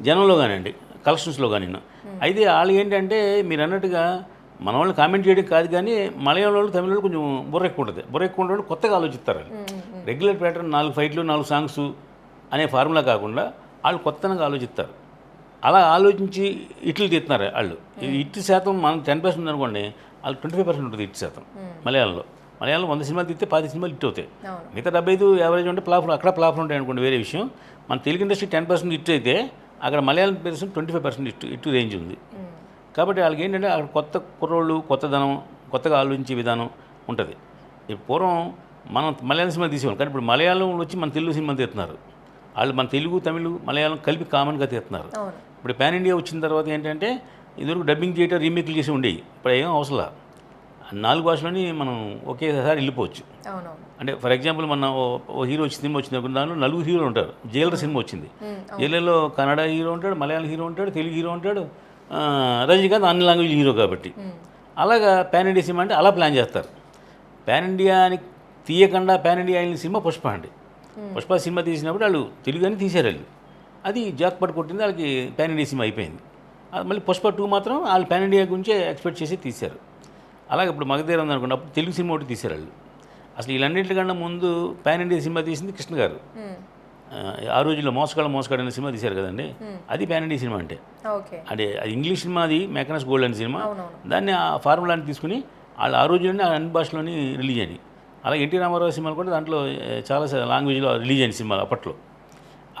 జనంలో కానీ అండి, కలెక్షన్స్లో కానీ. అయితే వాళ్ళు ఏంటంటే మీరు అన్నట్టుగా మన వాళ్ళని కామెంట్ చేయడం కాదు, కానీ మలయాళం వాళ్ళు, తమిళ వాళ్ళు కొంచెం బుర్ర ఎక్కువ ఉంటుంది. బుర్ర ఎక్కువ ఉండడం కొత్తగా ఆలోచిస్తారు. రెగ్యులర్ ప్యాటర్న్ 4 ఫైట్లు 4 సాంగ్స్ అనే ఫార్ములా కాకుండా వాళ్ళు కొత్తగా ఆలోచిస్తారు. అలా ఆలోచించి ఇట్లు తీస్తున్నారు వాళ్ళు. ఇటు శాతం మనం 10% ఉందనుకోండి, వాళ్ళు 25% ఉంటుంది ఇటు శాతం. మలయాళంలో 100 సినిమాలు తీస్తే 10 సినిమాలు హిట్ అవుతాయి. మిగతా 75 యావరేజ్ ఉంటే ఫ్లాప్లు, అక్కడ ఫ్లాప్లు ఉంటాయి అనుకోండి, వేరే విషయం. మన తెలుగు ఇండస్ట్రీ 10% హిట్ అయితే అక్కడ మలయాళం 25% ఇటు రేంజ్ ఉంది. కాబట్టి వాళ్ళకి ఏంటంటే అక్కడ కొత్త కుర్రోళ్ళు, కొత్తదనం, కొత్తగా ఆలోచించే విధానం ఉంటుంది. ఇప్పుడు పూర్వం మనం మలయాళం సినిమా తీసేవాళ్ళం, కానీ ఇప్పుడు మలయాళం వచ్చి మన తెలుగు సినిమా తీస్తున్నారు. వాళ్ళు మన తెలుగు, తమిళ్, మలయాళం కలిపి కామన్గా తీస్తున్నారు. ఇప్పుడు పాన్ ఇండియా వచ్చిన తర్వాత ఏంటంటే ఇదివరకు డబ్బింగ్ చేయటం, రీమేక్లు చేసి ఉండేవి. ఇప్పుడు ఏం అవసరం, 4 భాషలని మనం ఒకేసారి వెళ్ళిపోవచ్చు. అంటే ఫర్ ఎగ్జాంపుల్ మన ఓ హీరో సినిమా వచ్చింది, దానిలో 4 హీరోలు ఉంటారు. జైలర్ సినిమా వచ్చింది, జైలర్లో కన్నడ హీరో ఉంటాడు, మలయాళం హీరో ఉంటాడు, తెలుగు హీరో ఉంటాడు, రజనీకాంత్ అన్ని లాంగ్వేజ్ హీరో కాబట్టి. అలాగా పాన్ ఇండియా సినిమా అంటే అలా ప్లాన్ చేస్తారు. పాన్ ఇండియాని తీయకుండా పాన్ ఇండియా అయిన సినిమా పుష్ప అండి. పుష్ప సినిమా తీసినప్పుడు వాళ్ళు తెలుగు అని తీశారు వాళ్ళు. అది జాక్పాట్ కొట్టింది, వాళ్ళకి పాన్ ఇండియా సినిమా అయిపోయింది. మళ్ళీ పుష్ప 2 మాత్రం వాళ్ళు పాన్ ఇండియా గురించే ఎక్స్పెక్ట్ చేసి తీశారు. అలాగే ఇప్పుడు మగధీర ఉందనుకోండి, అప్పుడు తెలుగు సినిమా ఒకటి తీశారు వాళ్ళు. అసలు వీళ్ళన్నింటికన్నా ముందు పాన్ ఇండియా సినిమా తీసింది కృష్ణ గారు. ఆ రోజుల్లో మోసగాడు అనే సినిమా తీశారు కదండి, అది పాన్ ఇండియా సినిమా. అంటే అది ఇంగ్లీష్ సినిమా, అది మెకనస్ గోల్డ్ అనే సినిమా. దాన్ని ఆ ఫార్ములాని తీసుకుని వాళ్ళు ఆ రోజుల్లోనే అన్ని భాషలోని రిలీజ్ అయ్యి. అలాగే ఎన్టీ రామారావు సినిమాలు కూడా దాంట్లో చాలా లాంగ్వేజ్లో రిలీజ్ అయిన సినిమాలు అప్పట్లో.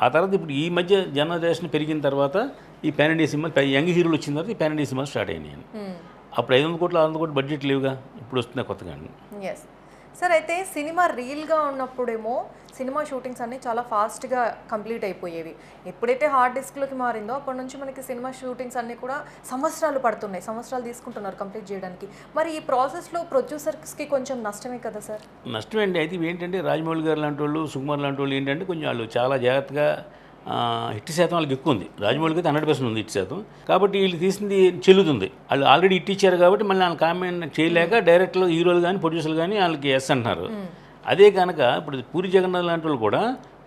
ఆ తర్వాత ఇప్పుడు ఈ మధ్య జనరేషన్ పెరిగిన తర్వాత ఈ పాన్ ఇండియా సినిమాలు, యంగ్ హీరోలు వచ్చిన తర్వాత ఈ పాన్ ఇండియా సినిమాలు స్టార్ట్ అయినాయి. అప్పుడు 500 కోట్లు 600 కోట్లు బడ్జెట్ లేవుగా, ఇప్పుడు వస్తున్నాయి కొత్తగా. సార్, అయితే సినిమా రీల్గా ఉన్నప్పుడేమో సినిమా షూటింగ్స్ అన్నీ చాలా ఫాస్ట్గా కంప్లీట్ అయిపోయేవి. ఎప్పుడైతే హార్డ్ డిస్క్లోకి మారిందో అప్పటి నుంచి మనకి సినిమా షూటింగ్స్ అన్నీ కూడా సంవత్సరాలు పడుతున్నాయి, సంవత్సరాలు తీసుకుంటున్నారు కంప్లీట్ చేయడానికి. మరి ఈ ప్రాసెస్లో ప్రొడ్యూసర్స్కి కొంచెం నష్టమే కదా సార్? నష్టమే అండి. అయితే ఏంటంటే రాజమౌళి గారు లాంటి వాళ్ళు, సుకుమార్ లాంటి వాళ్ళు ఏంటంటే కొంచెం వాళ్ళు చాలా జాగ్రత్తగా, హిట్ శాతం వాళ్ళకి ఎక్కువ ఉంది. రాజమౌళికి అయితే 100% ఉంది హిట్ శాతం. కాబట్టి వీళ్ళు తీసింది చెల్లుతుంది. వాళ్ళు ఆల్రెడీ హిట్ ఇచ్చారు కాబట్టి మళ్ళీ వాళ్ళు కామెంట్ చేయలేక డైరెక్ట్లో హీరోలు కానీ, ప్రొడ్యూసర్లు కానీ వాళ్ళకి ఎస్ అంటున్నారు. అదే కనుక ఇప్పుడు పూరి జగన్నాథ్ లాంటి వాళ్ళు కూడా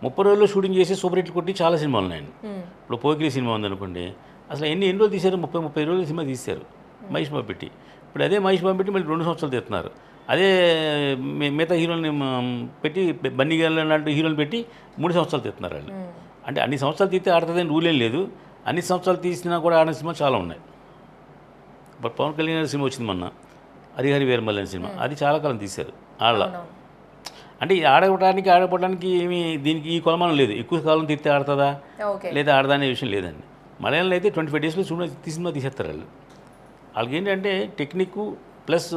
30 రోజుల్లో షూటింగ్ చేసి సూపర్ హిట్లు కొట్టి చాలా సినిమాలు ఉన్నాయండి. ఇప్పుడు పోకిరి సినిమా ఉందనుకోండి, అసలు ఎన్ని రోజులు తీశారు? 30 రోజులు సినిమా తీశారు మహేష్ బాబు పెట్టి. ఇప్పుడు అదే మహేష్ బాబు పెట్టి మళ్ళీ 2 సంవత్సరాలు తీస్తున్నారు. అదే మిగతా హీరోని పెట్టి, బన్నీ గారు లాంటి హీరోలు పెట్టి 3 సంవత్సరాలు తీస్తున్నారు వాళ్ళు. అంటే అన్ని సంవత్సరాలు తీస్తే ఆడుతుందని రూల్ ఏం లేదు. అన్ని సంవత్సరాలు తీసినా కూడా ఆడిన సినిమా చాలా ఉన్నాయి. బట్ పవన్ కళ్యాణ్ సినిమా వచ్చింది మొన్న, హరిహరి వీరమల్లి అనే సినిమా, అది చాలా కాలం తీశారు వాళ్ళ. అంటే ఆడపడడానికి ఏమి దీనికి ఈ కొలమానం లేదు. ఎక్కువ కాలం తీస్తే ఆడుతుందా లేదా ఆడదా అనే విషయం లేదండి. మలయాళంలో అయితే 25 డేస్లో సినిమా తీసేస్తారు వాళ్ళు. వాళ్ళకి ఏంటంటే టెక్నిక్ ప్లస్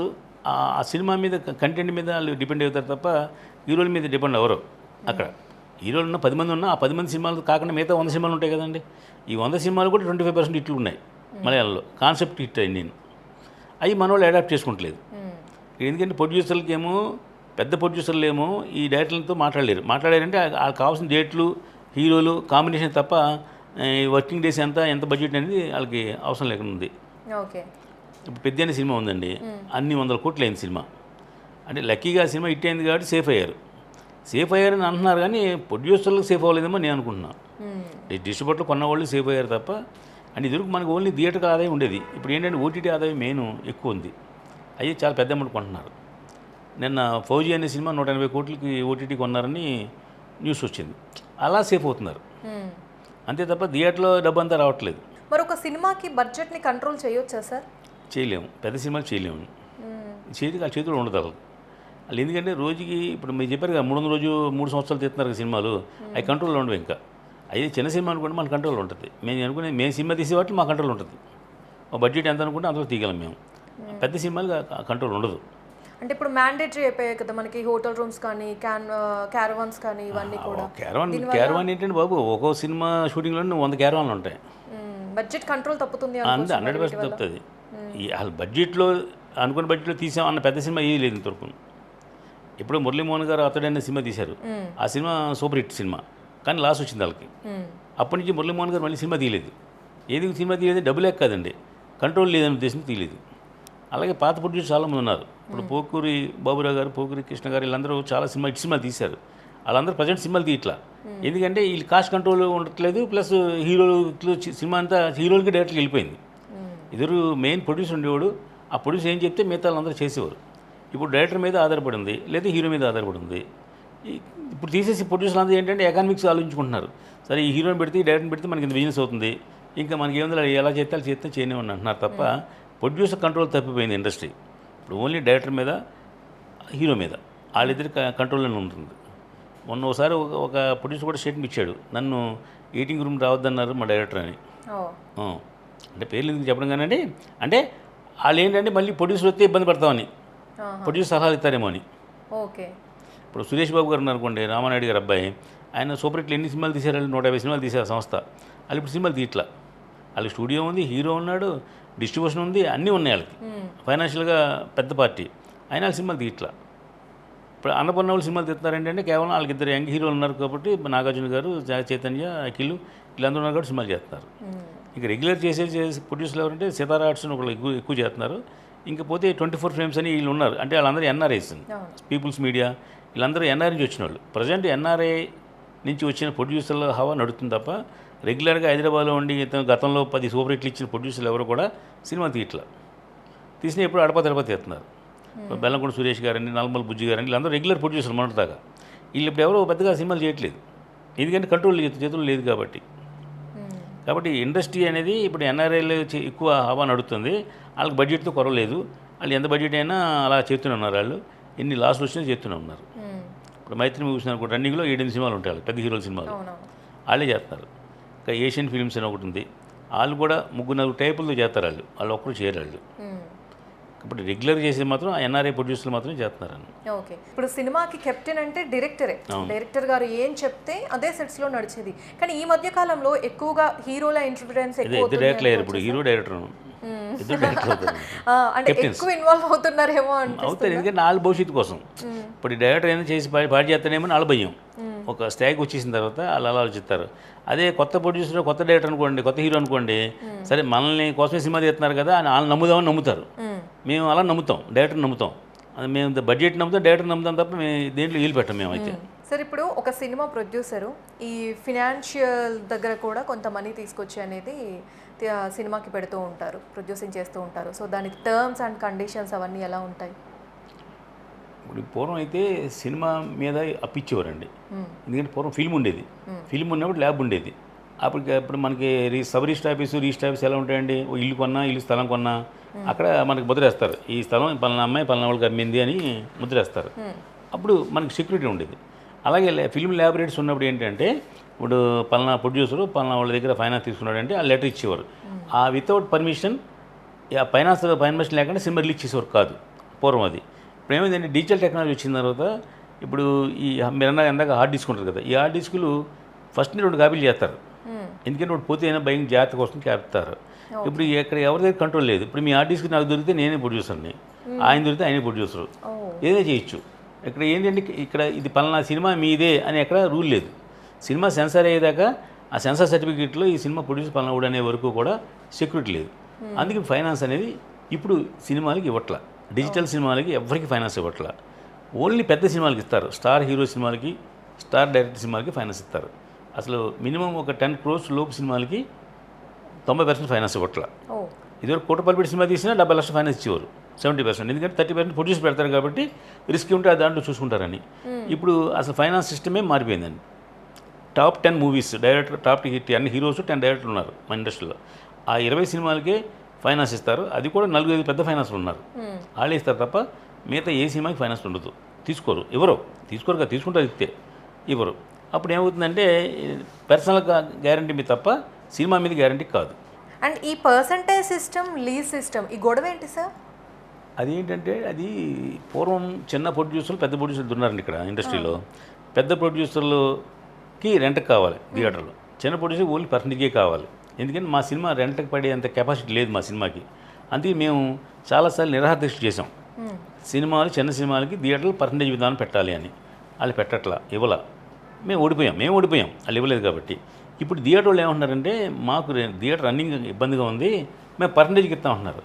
ఆ సినిమా మీద, కంటెంట్ మీద వాళ్ళు డిపెండ్ అవుతారు తప్ప హీరోల మీద డిపెండ్ అవ్వరు. అక్కడ హీరోలు ఉన్న 10 మంది ఉన్నా ఆ 10 మంది సినిమాలు కాకుండా మిగతా 100 సినిమాలు ఉంటాయి కదండి. ఈ 100 సినిమాలు కూడా 25% హిట్లు ఉన్నాయి మలయాళంలో. కాన్సెప్ట్ హిట్ అయింది, నేను అవి మన వాళ్ళు అడాప్ట్ చేసుకుంటలేదు. ఎందుకంటే ప్రొడ్యూసర్లకి ఏమో, పెద్ద ప్రొడ్యూసర్లు ఏమో ఈ డైరెక్టర్లతో మాట్లాడారంటే వాళ్ళకి కావాల్సిన డేట్లు, హీరోలు, కాంబినేషన్ తప్ప వర్కింగ్ డేస్ ఎంత బడ్జెట్ అనేది వాళ్ళకి అవసరం లేకుండా ఉంది. ఇప్పుడు పెద్ద సినిమా ఉందండి, అన్ని 100 కోట్లు అయింది సినిమా. అంటే లక్కీగా సినిమా హిట్ అయింది కాబట్టి సేఫ్ అయ్యారని అంటున్నారు, కానీ ప్రొడ్యూసర్లకు సేఫ్ అవ్వలేదేమో నేను అనుకుంటున్నాను. డిస్ట్రిబ్యూటర్లు కొన్నవాళ్ళు సేఫ్ అయ్యారు తప్ప. అంటే ఇదివరకు మనకు ఓన్లీ థియేటర్ ఆదాయం ఉండేది. ఇప్పుడు ఏంటంటే ఓటీటీ ఆదాయం మెయిన్ ఎక్కువ ఉంది. అవి చాలా పెద్ద అమౌంట్ కొంటున్నారు. నిన్న ఫౌజీ అనే సినిమా 180 కోట్లకి ఓటీటీ కొన్నారని న్యూస్ వచ్చింది. అలా సేఫ్ అవుతున్నారు అంతే తప్ప థియేటర్లో డబ్బు అంతా రావట్లేదు. మరి ఒక సినిమాకి బడ్జెట్ని కంట్రోల్ చేయొచ్చా సార్? చేయలేము, పెద్ద సినిమాలు చేయలేము. చేతులు ఉండదు వాళ్ళు. ఎందుకంటే రోజుకి ఇప్పుడు మీరు చెప్పారు కదా 300 రోజు 3 సంవత్సరాలు తీస్తున్నారు కదా సినిమాలు, అవి కంట్రోల్లో ఉండవు. ఇంకా అవి చిన్న సినిమా అనుకుంటే మన కంట్రోల్ ఉంటుంది. మేము సినిమా తీసేవాటి మా కంట్రోల్ ఉంటుంది. బడ్జెట్ ఎంత అనుకుంటే అంతలో తీయగలం మేము. పెద్ద సినిమాలు కంట్రోల్ ఉండదు. అంటే ఇప్పుడు మ్యాండేటరీ అయిపోయాయి కదా మనకి హోటల్ రూమ్స్ కానీ క్యారవాన్స్ కానీ ఇవన్నీ కూడా. క్యారవాన్ ఏంటంటే బాబు, ఒక్కో సినిమా షూటింగ్లో 100 క్యారవాన్లు ఉంటాయి. బడ్జెట్ కంట్రోల్ తప్పుతుంది అంతే 100% తప్పుతుంది. అసలు బడ్జెట్లో అనుకున్న బడ్జెట్లో తీసాం అన్న పెద్ద సినిమా ఏది లేదు ఇంతవరకు. ఇప్పుడు మురళీమోహన్ గారు అతడైన సినిమా తీశారు, ఆ సినిమా సూపర్ హిట్ సినిమా, కానీ లాస్ వచ్చింది వాళ్ళకి. అప్పటి నుంచి మురళీమోహన్ గారు మళ్ళీ సినిమా తీయలేదు. ఏది సినిమా తీయలేదు, డబ్బులే కాదండి, కంట్రోల్ లేదని ఉద్దేశం తీయలేదు. అలాగే పాత ప్రొడ్యూసర్ చాలామంది ఉన్నారు. ఇప్పుడు పోకూరి బాబురావు గారు, పోకూరి కృష్ణ గారు, వీళ్ళందరూ చాలా సినిమాలు తీశారు. వాళ్ళందరూ ప్రజెంట్ సినిమాలు తీయట్లా. ఎందుకంటే వీళ్ళు కాస్ట్ కంట్రోల్ ఉండట్లేదు, ప్లస్ హీరోలు సినిమా అంతా హీరోలకి డైరెక్ట్గా వెళ్ళిపోయింది. ఇద్దరు మెయిన్ ప్రొడ్యూసర్ ఉండేవాడు, ఆ ప్రొడ్యూసర్ ఏం చెప్తే మిగతా వాళ్ళందరూ చేసేవారు. ఇప్పుడు డైరెక్టర్ మీద ఆధారపడింది, లేదా హీరో మీద ఆధారపడింది. ఇప్పుడు తీసేసి ప్రొడ్యూసర్లు అందరూ ఏంటంటే ఎకానమిక్స్ ఆలోచించుకుంటున్నారు. సరే ఈ హీరోని పెడితే డైరెక్టర్ పెడితే మనకి ఇంత బిజినెస్ అవుతుంది, ఇంకా మనకి ఏముంది ఎలా చేస్తే అలా చేస్తే చేయనివ్వండి అంటున్నారు తప్ప ప్రొడ్యూసర్ కంట్రోల్ తప్పిపోయింది ఇండస్ట్రీ. ఇప్పుడు ఓన్లీ డైరెక్టర్ మీద, హీరో మీద, వాళ్ళిద్దరి కంట్రోల్లోనే ఉంటుంది. మొన్న ఒకసారి ఒక ప్రొడ్యూసర్ కూడా స్టేట్మెంట్ ఇచ్చాడు, నన్ను ఎడిటింగ్ రూమ్ రావద్దన్నారు మా డైరెక్టర్ అని. అంటే పేర్లు ఎందుకు చెప్పడం కానండి, అంటే వాళ్ళు ఏంటంటే మళ్ళీ ప్రొడ్యూసర్ వస్తే ఇబ్బంది పడతామని, ప్రొడ్యూసర్ సలహాలు ఇస్తారేమో అని. ఓకే. ఇప్పుడు సురేష్ బాబు గారు అనుకోండి, రామానాయుడు గారు అబ్బాయి, ఆయన సూపర్ హిట్లు ఎన్ని సినిమాలు తీశారు? 150 సినిమాలు తీశారు సంస్థ. వాళ్ళు ఇప్పుడు సినిమాలు తీయట్లా. వాళ్ళకి స్టూడియో ఉంది, హీరో ఉన్నాడు, డిస్ట్రిబ్యూషన్ ఉంది, అన్నీ ఉన్నాయి వాళ్ళకి, ఫైనాన్షియల్గా పెద్ద పార్టీ, అయినా వాళ్ళ సినిమాలు తీయట్లా. ఇప్పుడు అన్నపూర్ణ వాళ్ళు సినిమాలు తీస్తున్నారంటే కేవలం వాళ్ళకి ఇద్దరు యంగ్ హీరోలు ఉన్నారు కాబట్టి, నాగార్జున గారు, చైతన్య, అఖిల్, వీళ్ళందరూ ఉన్నారు కాబట్టి సినిమాలు చేస్తున్నారు. ఇంకా రెగ్యులర్ చేసే ప్రొడ్యూసర్లు ఎవరంటే సితారా ఆర్ట్స్ ఒకళ్ళు ఎక్కువ చేస్తున్నారు. ఇంకా పోతే 24 ఫ్రేమ్స్ అని వీళ్ళు ఉన్నారు, అంటే వాళ్ళందరూ ఎన్ఆర్ఐస్, పీపుల్స్ మీడియా, వీళ్ళందరూ ఎన్ఆర్ఐ నుంచి వచ్చిన వాళ్ళు. ప్రజెంట్ ఎన్ఆర్ఐ నుంచి వచ్చిన ప్రొడ్యూసర్ల హవా నడుస్తుంది తప్ప రెగ్యులర్గా హైదరాబాద్లో ఉండి గతంలో 10 సూపర్ హిట్లు ఇచ్చిన ప్రొడ్యూసర్లు ఎవరు కూడా సినిమా తీయట్లా. తీసిన ఎప్పుడు అడపా తీస్తున్నారు. బెల్లంకొండ సురేష్ గారని, నల్మల బుజ్జి గారని, వీళ్ళందరూ రెగ్యులర్ ప్రొడ్యూసర్లు మొన్నటిదాకా. వీళ్ళు ఇప్పుడు ఎవరో పెద్దగా సినిమాలు చేయట్లేదు, ఎందుకంటే కంట్రోల్ చేతులు లేదు కాబట్టి. ఇండస్ట్రీ అనేది ఇప్పుడు ఎన్ఆర్ఐలో ఎక్కువ హవా నడుస్తుంది. వాళ్ళకి బడ్జెట్తో కొరవలేదు, వాళ్ళు ఎంత బడ్జెట్ అయినా అలా చేస్తూనే ఉన్నారు. వాళ్ళు ఎన్ని లాస్లు వచ్చినా చేస్తూనే ఉన్నారు. ఇప్పుడు మైత్రి మూవీస్ అనుకో, రన్నింగ్లో 7 సినిమాలు ఉంటాయి, పెద్ద హీరోల సినిమాలు వాళ్ళే చేస్తారు. ఇంకా ఏషియన్ ఫిల్మ్స్ అని ఒకటి ఉంది, వాళ్ళు కూడా 3-4 టైపులతో చేస్తారు. వాళ్ళు ఒక్కరు చేయరు వాళ్ళు. ఇప్పుడు రెగ్యులర్ చేసేది మాత్రం ఎన్ఆర్ఐ ప్రొడ్యూసర్లు మాత్రమే చేస్తున్నారని. ఓకే. ఇప్పుడు సినిమాకి కెప్టెన్ అంటే డైరెక్టరే, డైరెక్టర్ గారు ఏం చెప్తే అదే సెట్స్లో నడిచేది. కానీ ఈ మధ్య కాలంలో ఎక్కువగా హీరోల ఇన్ఫ్లుయెన్స్ ఇద్దరు డైరెక్టర్ అయ్యారు. ఇప్పుడు హీరో డైరెక్టర్ అంటే ఎక్కువ ఇన్వాల్వ్ అవుతున్నారేమో అవుతారు, ఎందుకంటే వాళ్ళ భవిష్యత్తు కోసం. ఇప్పుడు డైరెక్టర్ అయినా చేసి పాటు చేస్తానేమో వాళ్ళ భయం. ఒక స్థాయికి వచ్చేసిన తర్వాత వాళ్ళు అలా ఆలోచిస్తారు. అదే కొత్త ప్రొడ్యూసర్, కొత్త డైరెక్టర్ అనుకోండి, కొత్త హీరో అనుకోండి, సరే మనల్ని కోసమే సినిమా తీస్తున్నారు కదా అని వాళ్ళు నమ్ముదామని నమ్ముతారు. మేము అలా నమ్ముతాం, డైరెక్టర్ నమ్ముతాం, అది మేము బడ్జెట్ నమ్ముతాం, డైరెక్టర్ నమ్ముతాం తప్ప మేము దేంట్లో వీలు పెట్టాం మేమైతే. సార్ ఇప్పుడు ఒక సినిమా ప్రొడ్యూసరు ఈ ఫినాన్షియల్ దగ్గర కూడా కొంత మనీ తీసుకొచ్చి అనేది సినిమాకి పెడుతూ ఉంటారు, ప్రొడ్యూసింగ్ చేస్తూ ఉంటారు. సో దానికి టర్మ్స్ అండ్ కండిషన్స్ అవన్నీ ఎలా ఉంటాయి? ఇప్పుడు పూర్వం అయితే సినిమా మీద అప్పిచ్చేవారండి, ఎందుకంటే పూర్వం ఫిల్మ్ ఉండేది, ఫిల్మ్ ఉన్నప్పుడు ల్యాబ్ ఉండేది. ఇప్పుడు మనకి సబ్ రిజిస్టర్ ఆఫీస్ ఎలా ఉంటాయండి? ఇల్లు కొన్నా, ఇల్లు స్థలం కొన్నా అక్కడ మనకి ముద్రేస్తారు, ఈ స్థలం పలానా అమ్మాయి పలానా వాళ్ళకి అమ్మింది అని ముద్రేస్తారు. అప్పుడు మనకి సెక్యూరిటీ ఉండేది. అలాగే ఫిల్మ్ ల్యాబొరేటరీస్ ఉన్నప్పుడు ఏంటంటే, ఇప్పుడు పలానా ప్రొడ్యూసరు పలానా వాళ్ళ దగ్గర ఫైనాన్స్ తీసుకున్నాడంటే ఆ లెటర్ ఇచ్చేవారు. ఆ వితౌట్ పర్మిషన్, ఆ పర్మిషన్ లేకుండా సినిమా రిలీజ్ చేసేవారు కాదు పూర్వం. అది ఇప్పుడు ఏమైందంటే డిజిటల్ టెక్నాలజీ వచ్చిన తర్వాత ఇప్పుడు ఈ మీరు ఎందాక హార్డ్ డిస్క్ ఉంటుంది కదా, ఈ హార్డ్ డిస్కులు ఫస్ట్ 2 కాపీలు చేస్తారు, ఎందుకంటే వాడు పోతే అయినా భయం జాగ్రత్త కోసం క్యాపుతారు. ఇప్పుడు ఇక్కడ ఎవరి దగ్గర కంట్రోల్ లేదు. ఇప్పుడు మీ హార్డ్ డిస్క్ నాకు దొరికితే నేనే ప్రొడ్యూసర్ని, ఆయన దొరికితే ఆయనే ప్రొడ్యూసరు, ఏదే చేయొచ్చు. ఇక్కడ ఏంటంటే ఇక్కడ ఇది పలానా సినిమా మీదే అని ఎక్కడ రూల్ లేదు. సినిమా సెన్సార్ అయ్యేదాకా ఆ సెన్సార్ సర్టిఫికేట్లో ఈ సినిమా ప్రొడ్యూసర్ పలానాడు అనే వరకు కూడా సెక్యూరిటీ లేదు. అందుకే ఫైనాన్స్ అనేది ఇప్పుడు సినిమాలకి ఇవ్వట్ల, డిజిటల్ సినిమాలకి ఎవరికి ఫైనాన్స్ ఇవ్వట్ల. ఓన్లీ పెద్ద సినిమాలకి ఇస్తారు, స్టార్ హీరో సినిమాలకి, స్టార్ డైరెక్టర్ సినిమాలకి ఫైనాన్స్ ఇస్తారు. అసలు మినిమం ఒక 10 crores లోపు సినిమాలకి 90% ఫైనాన్స్ ఇవ్వట్ల. ఇదివరకు కోటపల్లి సినిమా తీసినా 70 లక్షలు ఫైనాన్స్ ఇచ్చేవారు, 70%, ఎందుకంటే 30% ప్రొడ్యూస్ పెడతారు కాబట్టి రిస్క్ ఉంటే ఆ దాంట్లో చూసుకుంటారని. ఇప్పుడు అసలు ఫైనాన్స్ సిస్టమే మారిపోయిందండి. Top 10 movies director, top hit అన్ని హీరోస్ 10 డైరెక్టర్లు ఉన్నారు మన ఇండస్ట్రీలో. ఆ 20 సినిమాలకే ఫైనాన్స్ ఇస్తారు, అది కూడా 4-5 పెద్ద ఫైనాన్స్లు ఉన్నారు, వాళ్ళే ఇస్తారు తప్ప మిగతా ఏ సినిమాకి ఫైనాన్స్ ఉండదు. తీసుకోరు కదా, తీసుకుంటారు ఇస్తే ఇవ్వరు. అప్పుడు ఏమవుతుందంటే పర్సనల్ గ్యారంటీ మీద తప్ప సినిమా మీద గ్యారంటీ కాదు. అండ్ ఈ పర్సంటేజ్ సిస్టమ్, లీజ్ సిస్టమ్, ఈ గొడవ ఏంటి సార్? అదేంటంటే అది పూర్వం చిన్న ప్రొడ్యూసర్లు పెద్ద ప్రొడ్యూసర్లు ఉన్నారండి ఇక్కడ ఇండస్ట్రీలో. పెద్ద ప్రొడ్యూసర్లకి రెంట్కి కావాలి థియేటర్లో, చిన్న ప్రొడ్యూసర్ ఓన్లీ పర్సంటేజే కావాలి. ఎందుకంటే మా సినిమా రెంట్కి పడేంత కెపాసిటీ లేదు మా సినిమాకి. అందుకే మేము చాలాసార్లు నిరాదీక్ష చేసాం. సినిమాలు చిన్న సినిమాలకి థియేటర్లు పర్సంటేజ్ విధానం పెట్టాలి అని. వాళ్ళు పెట్టట్లా, ఇవ్వాల. మేము ఓడిపోయాం వాళ్ళు ఇవ్వలేదు కాబట్టి. ఇప్పుడు థియేటర్ వాళ్ళు ఏమంటున్నారంటే మాకు థియేటర్ రన్నింగ్ ఇబ్బందిగా ఉంది, మేము పర్సంటేజ్కి ఇస్తామంటున్నారు.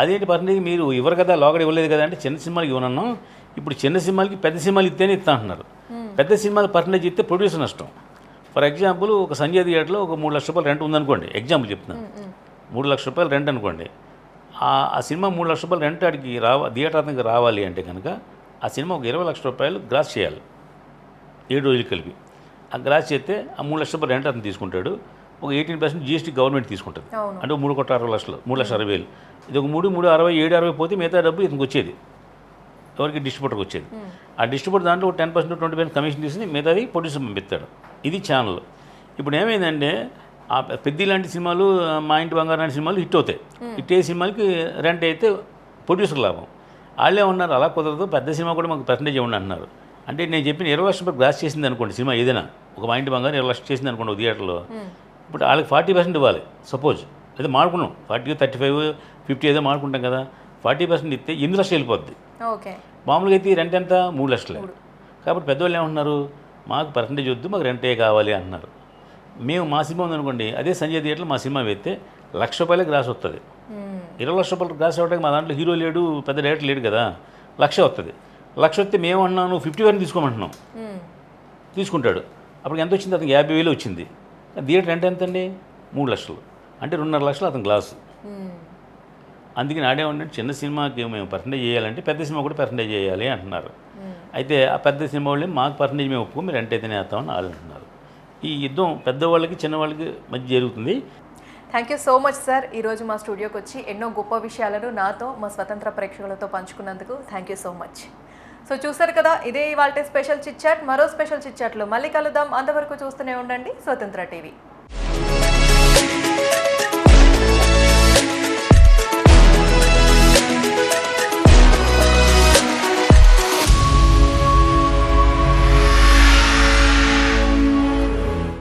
అదేంటి పర్సంటేజ్ మీరు ఇవ్వరు కదా, లోకడ ఇవ్వలేదు కదా అంటే చిన్న సినిమాలకి ఇవ్వనన్నాం. ఇప్పుడు చిన్న సినిమాలకి పెద్ద సినిమాలు ఇస్తేనే ఇస్తా అంటున్నారు. పెద్ద సినిమాలు పర్సంటేజ్ ఇస్తే ప్రొడ్యూసర్ నష్టం. ఫర్ ఎగ్జాంపుల్ ఒక సంజయ్ థియేటర్లో ఒక 3 లక్షల రూపాయలు రెంట్ ఉందనుకోండి, ఎగ్జాంపుల్ చెప్తున్నాను. 3 లక్షల రూపాయలు రెంట్ అనుకోండి. ఆ సినిమా 3 లక్షల రూపాయలు రెంట్ అడిగి థియేటర్ అతనికి రావాలి అంటే కనుక ఆ సినిమా ఒక 20 లక్షల రూపాయలు గ్రాస్ చేయాలి 7 రోజులు కలిపి. ఆ గ్రాస్ చేస్తే ఆ 3 లక్షల రూపాయలు రెంట్ అతను తీసుకుంటాడు. ఒక 18% జీఎస్టీ గవర్నమెంట్ తీసుకుంటుంది. అంటే 3,60,00,000, 3,60,000. ఇది ఒక 3,60,000, 7,60,000 పోతే మిగతా డబ్బు ఇతనికి వచ్చేది, ఎవరికి డిస్ట్రిబ్యూటర్కి వచ్చేది. ఆ డిస్ట్రిబ్యూటర్ దాంట్లో 10%, 20% కమిషన్ తీసుకుని మిగతాది ప్రొడ్యూసర్ పంపిస్తాడు. ఇది ఛానల్. ఇప్పుడు ఏమైందంటే ఆ పెద్ద లాంటి సినిమాలు, మా ఇంటి బంగారు లాంటి సినిమాలు హిట్ అవుతాయి. హిట్ అయ్యే సినిమాలకి రెంట్ అయితే ప్రొడ్యూసర్ లాభం. వాళ్ళే ఉన్నారు అలా కుదరదు, పెద్ద సినిమా కూడా మాకు పర్సంటేజ్ ఇవ్వండి అంటున్నారు. అంటే నేను చెప్పిన 20 లక్షల రూపాయలు గ్రాస్ చేసింది అనుకోండి సినిమా ఏదైనా, ఒక మా ఇంటి బంగారు 20 లక్షలు చేసింది అనుకోండి థియేటర్లో. ఇప్పుడు వాళ్ళకి 40% ఇవ్వాలి సపోజ్. అయితే మాడుకున్నాం 40, 35, 50 ఏదో మాడుకుంటాం కదా. 40% ఇస్తే 8 లక్షలు వెళ్ళిపోద్ది. మామూలుగా అయితే రెంట్ ఎంత 3 లక్షలే. కాబట్టి పెద్దవాళ్ళు ఏమంటున్నారు, మాకు పర్సంటేజ్ వద్దు, మాకు రెంటే కావాలి అంటున్నారు. మేము మా సినిమా ఉందనుకోండి, అదే సంజయ్ థియేటర్లో మా సినిమా వేస్తే 1,00,000 రూపాయలే గ్రాస్ వస్తుంది. 20 లక్షల రూపాయలు గ్రాస్ అవ్వడానికి మా దాంట్లో హీరో లేడు, పెద్ద డైరెక్టర్ లేడు కదా, 1,00,000 వస్తుంది. 1,00,000 వస్తే మేము అన్నాను 50% తీసుకోమంటున్నాం, తీసుకుంటాడు. అప్పుడు ఎంత వచ్చింది అతనికి 50,000 వచ్చింది. థియేటర్ రెంట్ ఎంత అండి 3 లక్షలు, అంటే 2.5 లక్షలు అతని గ్లాసు. అందుకని ఆడేమంటే చిన్న సినిమాకి మేము పర్సంటేజ్ చేయాలంటే పెద్ద సినిమా కూడా పర్సంటేజ్ చేయాలి అంటున్నారు. అయితే ఆ పెద్ద సినిమా వాళ్ళు మాకు పర్సంటేజ్ మేము ఒప్పుకో, మీరు రెంట్ అయితేనే వేస్తామని వాళ్ళు అంటున్నారు. ఈ యుద్ధం పెద్దవాళ్ళకి చిన్నవాళ్ళకి మధ్య జరుగుతుంది. Thank you so much sir, ఈరోజు మా స్టూడియోకి వచ్చి ఎన్నో గొప్ప విషయాలను నాతో, మా స్వతంత్ర ప్రేక్షకులతో పంచుకున్నందుకు thank you so much. So చూసారు కదా, ఇదే ఇవాళ స్పెషల్ చిట్ చాట్. మరో స్పెషల్ చిట్ చాట్లో మళ్ళీ కలుద్దాం. అంతవరకు చూస్తూనే ఉండండి స్వతంత్ర టీవీ.